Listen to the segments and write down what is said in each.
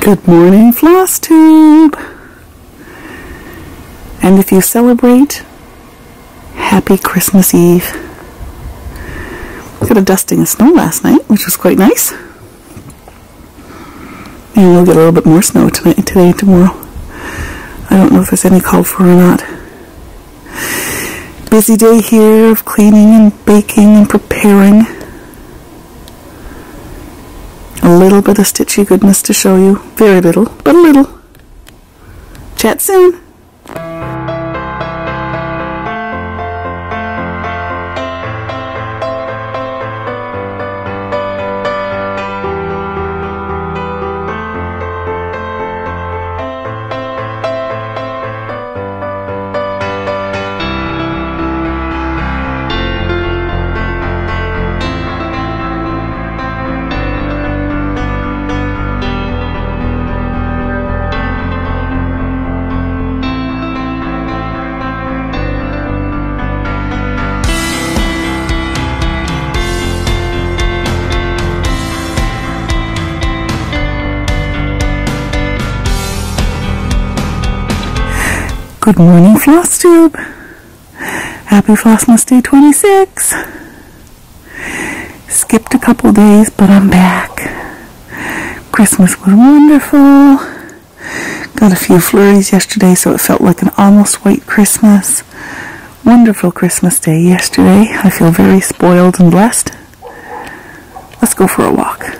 Good morning, Floss Tube. And if you celebrate, happy Christmas Eve. We got a dusting of snow last night, which was quite nice. And we'll get a little bit more snow today, tomorrow. I don't know if there's any called for or not. Busy day here of cleaning and baking and preparing. A little bit of stitchy goodness to show you. Very little, but a little. Chat soon. Good morning, Floss Tube. Happy Flossmas Day 26. Skipped a couple days, but I'm back. Christmas was wonderful. Got a few flurries yesterday, so it felt like an almost white Christmas. Wonderful Christmas Day yesterday. I feel very spoiled and blessed. Let's go for a walk.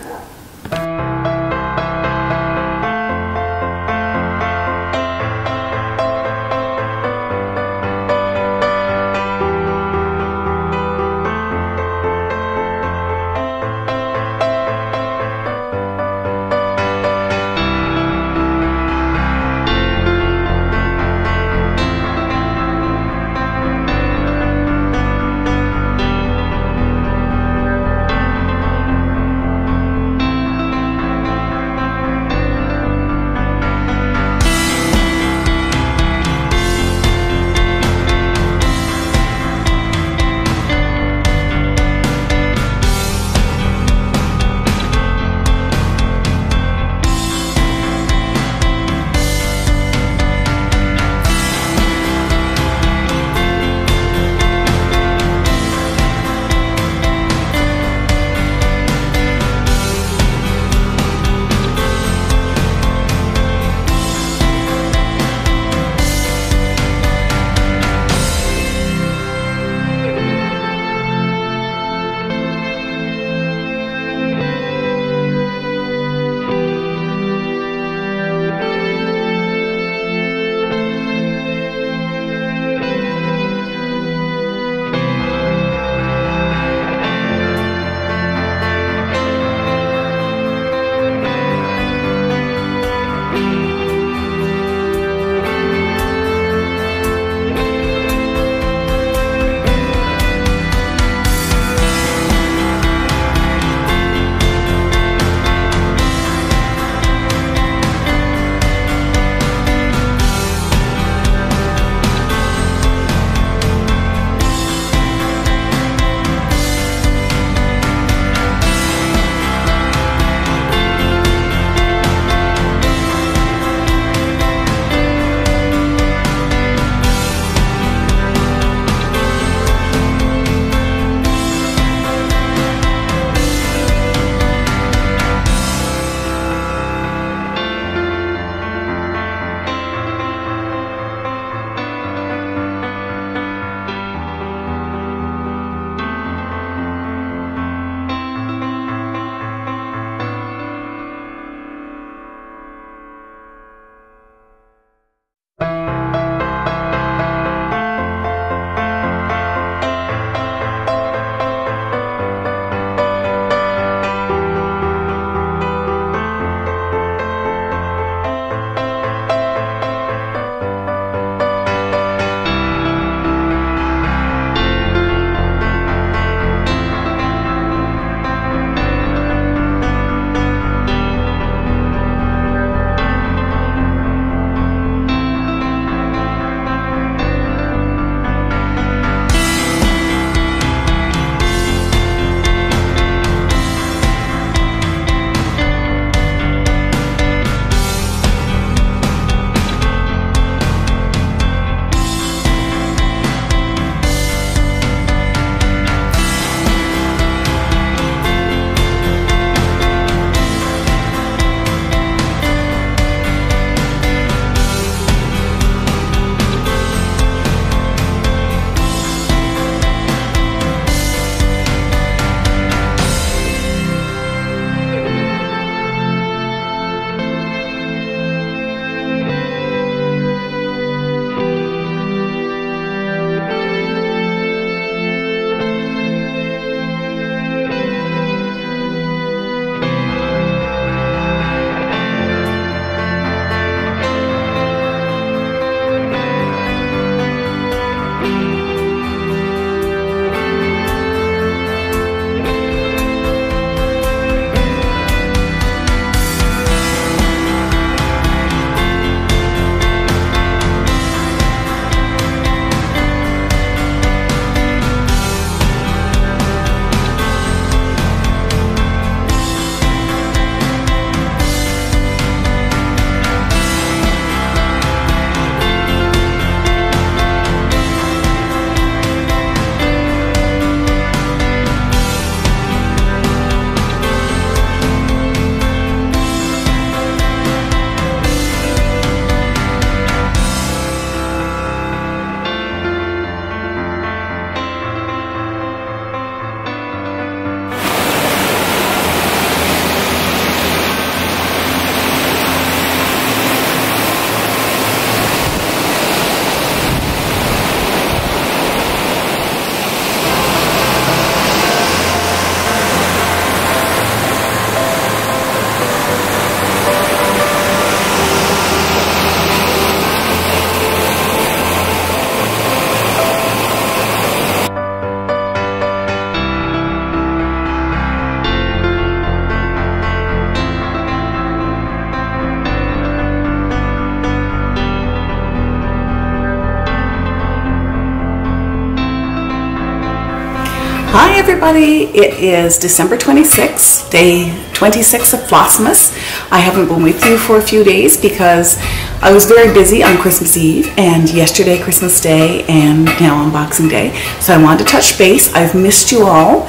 Hi everybody, it is December 26th, day 26 of Flossmas. I haven't been with you for a few days because I was very busy on Christmas Eve and yesterday Christmas Day and now on Boxing Day. So I wanted to touch base. I've missed you all.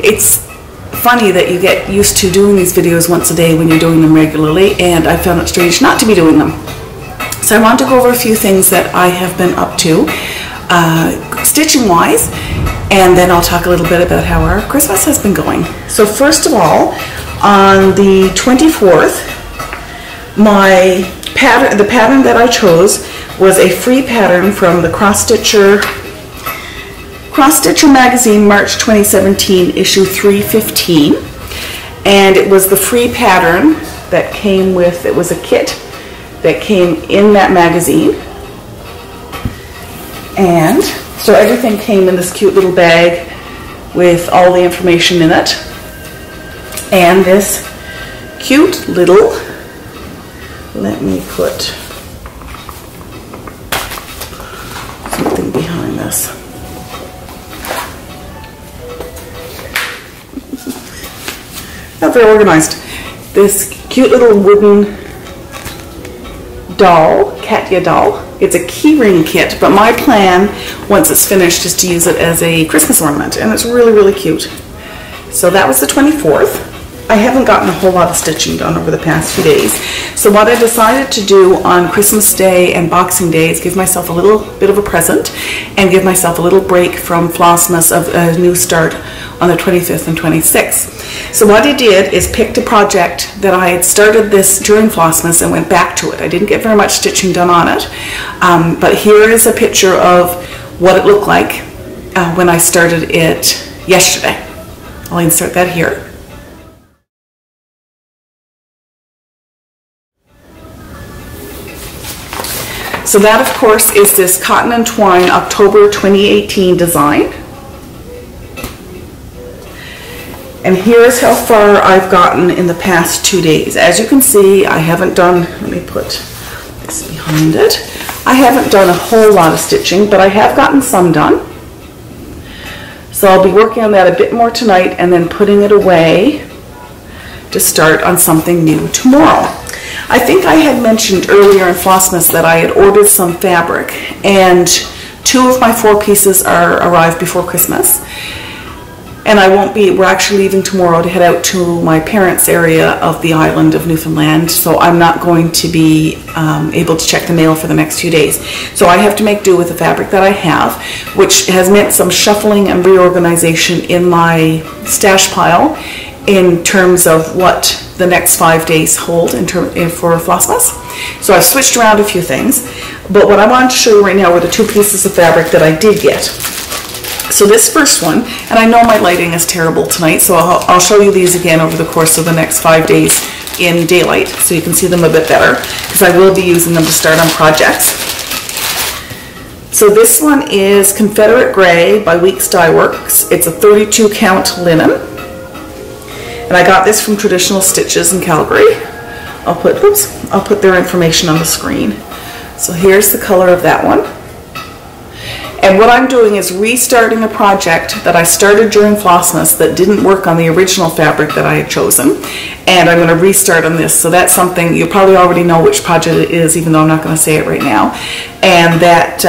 It's funny that you get used to doing these videos once a day when you're doing them regularly, and I found it strange not to be doing them. So I want to go over a few things that I have been up to, stitching wise, and then I'll talk a little bit about how our Christmas has been going. So first of all, on the 24th, the pattern that I chose was a free pattern from the Cross Stitcher magazine, March 2017, issue 315, and it was the free pattern that came with, it was a kit that came in that magazine, and so everything came in this cute little bag with all the information in it, and this cute little, let me put something behind this. Not very organized. This cute little wooden doll, Katya doll. It's a keyring kit, but my plan, once it's finished, is to use it as a Christmas ornament, and it's really, really cute. So that was the 24th. I haven't gotten a whole lot of stitching done over the past few days. So what I decided to do on Christmas Day and Boxing Day is give myself a little bit of a present and give myself a little break from Flossmas of a new start on the 25th and 26th. So what I did is picked a project that I had started this during Flossmas and went back to it. I didn't get very much stitching done on it, but here is a picture of what it looked like when I started it yesterday. I'll insert that here. So that, of course, is this Cotton and Twine October 2018 design. And here's how far I've gotten in the past 2 days. As you can see, I haven't done, let me put this behind it. I haven't done a whole lot of stitching, but I have gotten some done. So I'll be working on that a bit more tonight and then putting it away to start on something new tomorrow. I think I had mentioned earlier in Flossmas that I had ordered some fabric, and 2 of my 4 pieces arrived before Christmas. And we're actually leaving tomorrow to head out to my parents' area of the island of Newfoundland, so I'm not going to be able to check the mail for the next few days. So I have to make do with the fabric that I have, which has meant some shuffling and reorganization in my stash pile in terms of what the next 5 days hold for Flossmas. So I've switched around a few things, but what I wanted to show you right now were the 2 pieces of fabric that I did get. So this first one, and I know my lighting is terrible tonight, so I'll show you these again over the course of the next 5 days in daylight so you can see them a bit better, because I will be using them to start on projects. So this one is Confederate Gray by Weeks Dye Works. It's a 32 count linen, and I got this from Traditional Stitches in Calgary. I'll put their information on the screen. So here's the color of that one. And what I'm doing is restarting a project that I started during Flossmas that didn't work on the original fabric that I had chosen, and I'm going to restart on this. So that's something, you probably already know which project it is, even though I'm not going to say it right now. And that,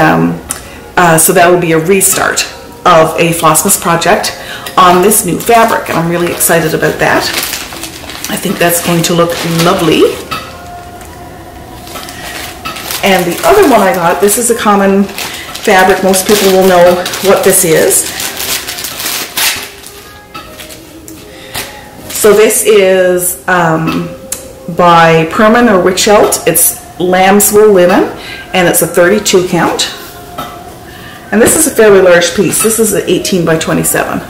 so that will be a restart of a Flossmas project on this new fabric, and I'm really excited about that. I think that's going to look lovely. And the other one I got, this is a common fabric, most people will know what this is. So this is by Perman or Richelt. It's lamb's wool linen, and it's a 32 count. And this is a fairly large piece. This is an 18 by 27,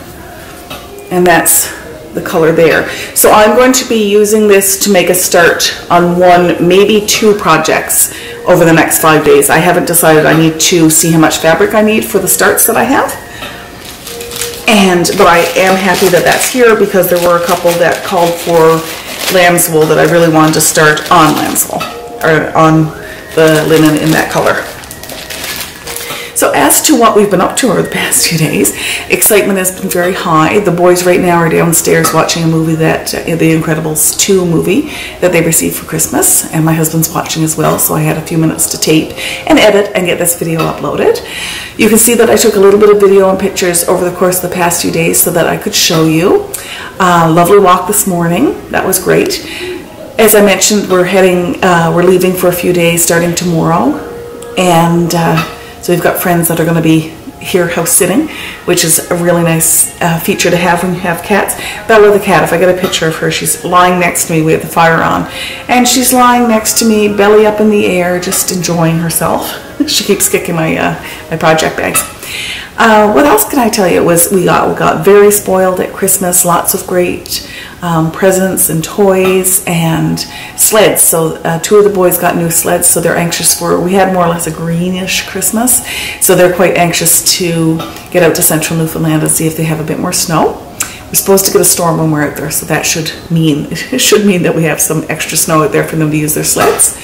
and that's the color there. So I'm going to be using this to make a start on 1, maybe 2 projects over the next 5 days. I haven't decided. I need to see how much fabric I need for the starts that I have. But I am happy that that's here, because there were a couple that called for lamb's wool that I really wanted to start on lamb's wool, or on the linen in that color. So as to what we've been up to over the past few days, excitement has been very high. The boys right now are downstairs watching a movie that, The Incredibles 2 movie that they received for Christmas, and my husband's watching as well, so I had a few minutes to tape and edit and get this video uploaded. You can see that I took a little bit of video and pictures over the course of the past few days so that I could show you. Lovely walk this morning. That was great. As I mentioned, we're leaving for a few days starting tomorrow, and so we've got friends that are going to be here house sitting, which is a really nice feature to have when you have cats. Bella the cat, if I get a picture of her, she's lying next to me with the fire on, and she's lying next to me, belly up in the air, just enjoying herself. She keeps kicking my my project bags. What else can I tell you? We got very spoiled at Christmas. Lots of great presents and toys and sleds. So 2 of the boys got new sleds, so they're anxious for. We had more or less a greenish Christmas, so they're quite anxious to get out to central Newfoundland and see if they have a bit more snow. We're supposed to get a storm when we're out there, so that should mean that we have some extra snow out there for them to use their sleds.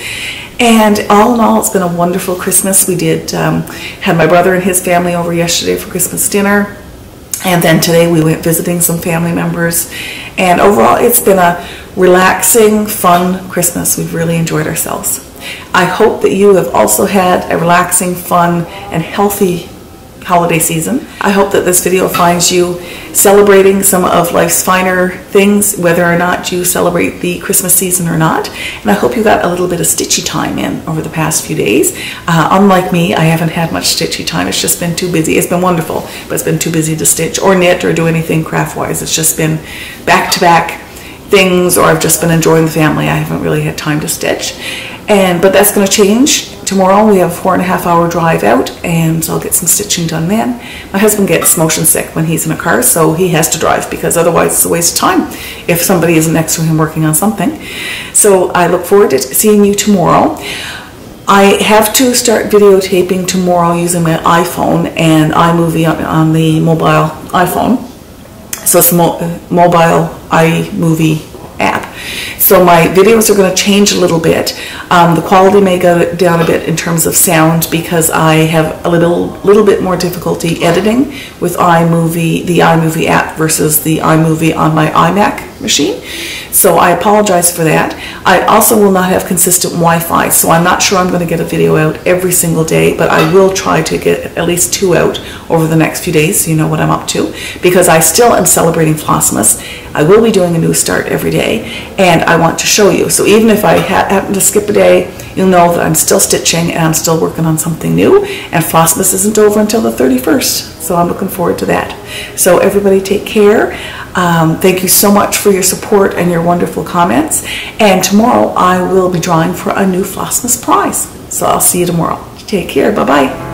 And all in all, it's been a wonderful Christmas. We had my brother and his family over yesterday for Christmas dinner, and then today we went visiting some family members. And overall, it's been a relaxing, fun Christmas. We've really enjoyed ourselves. I hope that you have also had a relaxing, fun, and healthy holiday season. I hope that this video finds you celebrating some of life's finer things, whether or not you celebrate the Christmas season or not. And I hope you got a little bit of stitchy time in over the past few days. Unlike me, I haven't had much stitchy time. It's just been too busy. It's been wonderful, but it's been too busy to stitch or knit or do anything craft-wise. It's just been back-to-back things, or I've just been enjoying the family. I haven't really had time to stitch. But that's going to change. Tomorrow we have a 4.5-hour drive out, and so I'll get some stitching done then. My husband gets motion sick when he's in a car, so he has to drive, because otherwise it's a waste of time if somebody isn't next to him working on something. So I look forward to seeing you tomorrow. I have to start videotaping tomorrow using my iPhone and iMovie on the mobile iPhone. So it's mobile iMovie app. So my videos are going to change a little bit. The quality may go down a bit in terms of sound, because I have a little bit more difficulty editing with the iMovie app versus the iMovie on my iMac machine. So I apologize for that. I also will not have consistent Wi-Fi, so I'm not sure I'm going to get a video out every single day, but I will try to get at least 2 out over the next few days, so you know what I'm up to, because I still am celebrating Flossmas. I will be doing a new start every day, and I want to show you. So even if I happen to skip a day, you'll know that I'm still stitching and I'm still working on something new, and Flossmas isn't over until the 31st. So I'm looking forward to that. So everybody take care. Thank you so much for your support and your wonderful comments. And tomorrow I will be drawing for a new Flossmas prize. So I'll see you tomorrow. Take care. Bye-bye.